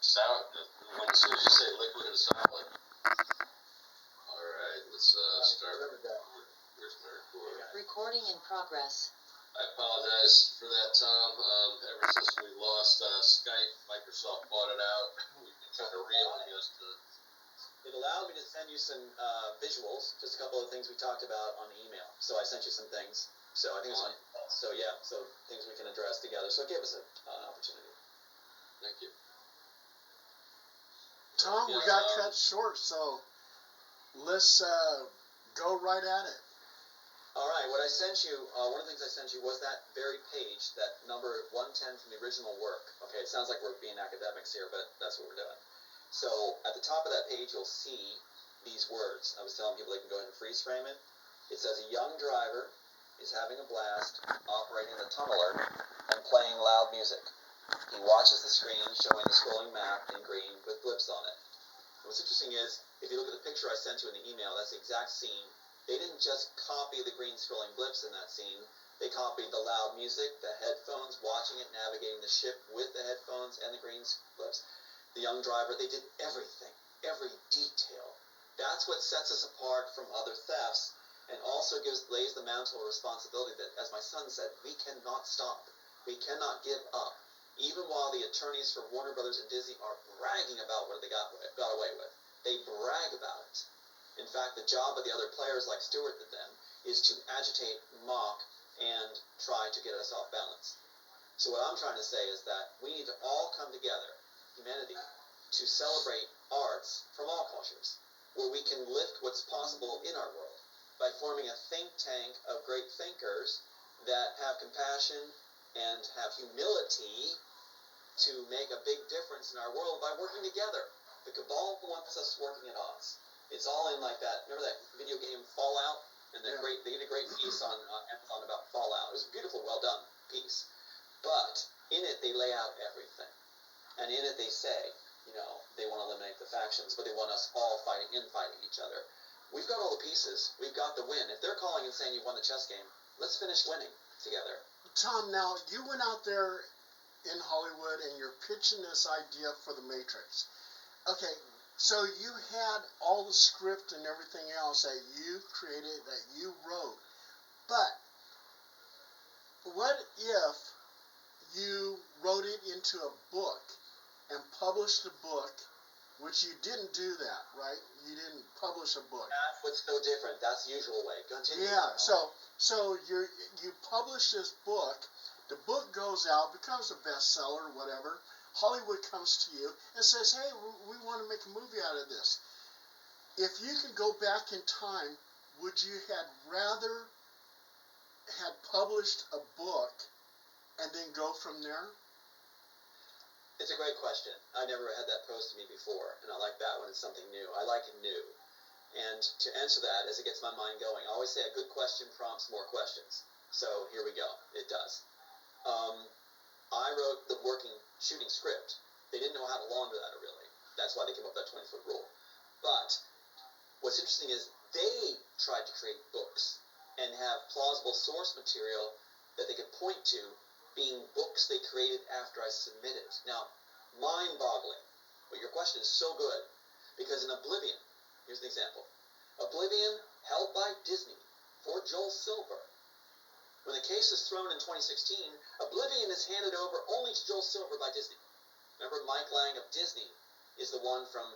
sound, as soon as you say liquid and solid. Alright, let's start. Where's my recorder? Recording in progress. I apologize for that, Tom. Ever since we lost Skype, Microsoft bought it out. We've been trying to reel us to. It allowed me to send you some visuals, just a couple of things we talked about on the email. So I sent you some things. So I think it's on. So yeah, so things we can address together. So it gave us an opportunity. Thank you. Tom, we got cut short, so let's go right at it. All right, what I sent you, one of the things I sent you was that very page, that number 110 from the original work. Okay, it sounds like we're being academics here, but that's what we're doing. So at the top of that page, you'll see these words. I was telling people they can go ahead and freeze frame it. It says a young driver is having a blast operating the tunneler and playing loud music. He watches the screen showing the scrolling map in green with blips on it. What's interesting is, if you look at the picture I sent you in the email, that's the exact scene. They didn't just copy the green scrolling blips in that scene. They copied the loud music, the headphones, watching it, navigating the ship with the headphones and the green blips. The young driver, they did everything, every detail. That's what sets us apart from other thefts, and also lays the mantle of responsibility that, as my son said, we cannot stop. We cannot give up. Even while the attorneys for Warner Brothers and Disney are bragging about what they got away with. They brag about it. In fact, the job of the other players like Stewart did then is to agitate, mock, and try to get us off balance. So what I'm trying to say is that we need to all come together, humanity, to celebrate arts from all cultures, where we can lift what's possible in our world by forming a think tank of great thinkers that have compassion and have humility to make a big difference in our world by working together. The cabal wants us working at odds. It's all in like that. Remember that video game Fallout? And they did a great piece on Amazon about Fallout. It was a beautiful, well done piece. But in it, they lay out everything. And in it, they say, they want to eliminate the factions, but they want us all fighting each other. We've got all the pieces. We've got the win. If they're calling and saying you won the chess game, let's finish winning together. Tom, now you went out there in Hollywood and you're pitching this idea for the Matrix. Okay, so you had all the script and everything else that you created, that you wrote. But what if you wrote it into a book and published a book, which you didn't do that, right? You didn't publish a book. That's what's so different. That's the usual way. Continue. Yeah, so you publish this book. The book goes out, becomes a bestseller, whatever. Hollywood comes to you and says, hey, we want to make a movie out of this. If you could go back in time, would you had rather had published a book and then go from there? It's a great question. I never had that posed to me before, and I like that when it's something new. I like it new. And to answer that, as it gets my mind going, I always say a good question prompts more questions. So here we go. It does. I wrote the shooting script. They didn't know how to launder that really. That's why they came up with that 20-foot rule. But what's interesting is they tried to create books and have plausible source material that they could point to being books they created after I submitted. Now, mind-boggling. But your question is so good. Because in Oblivion, here's an example. Oblivion, held by Disney for Joel Silver. When the case is thrown in 2016, Oblivion is handed over only to Joel Silver by Disney. Remember, Mike Lang of Disney is the one from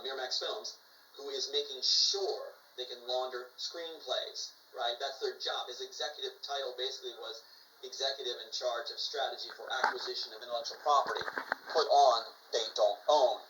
Miramax Films who is making sure they can launder screenplays, right? That's their job. His executive title basically was executive in charge of strategy for acquisition of intellectual property, put on They Don't Own.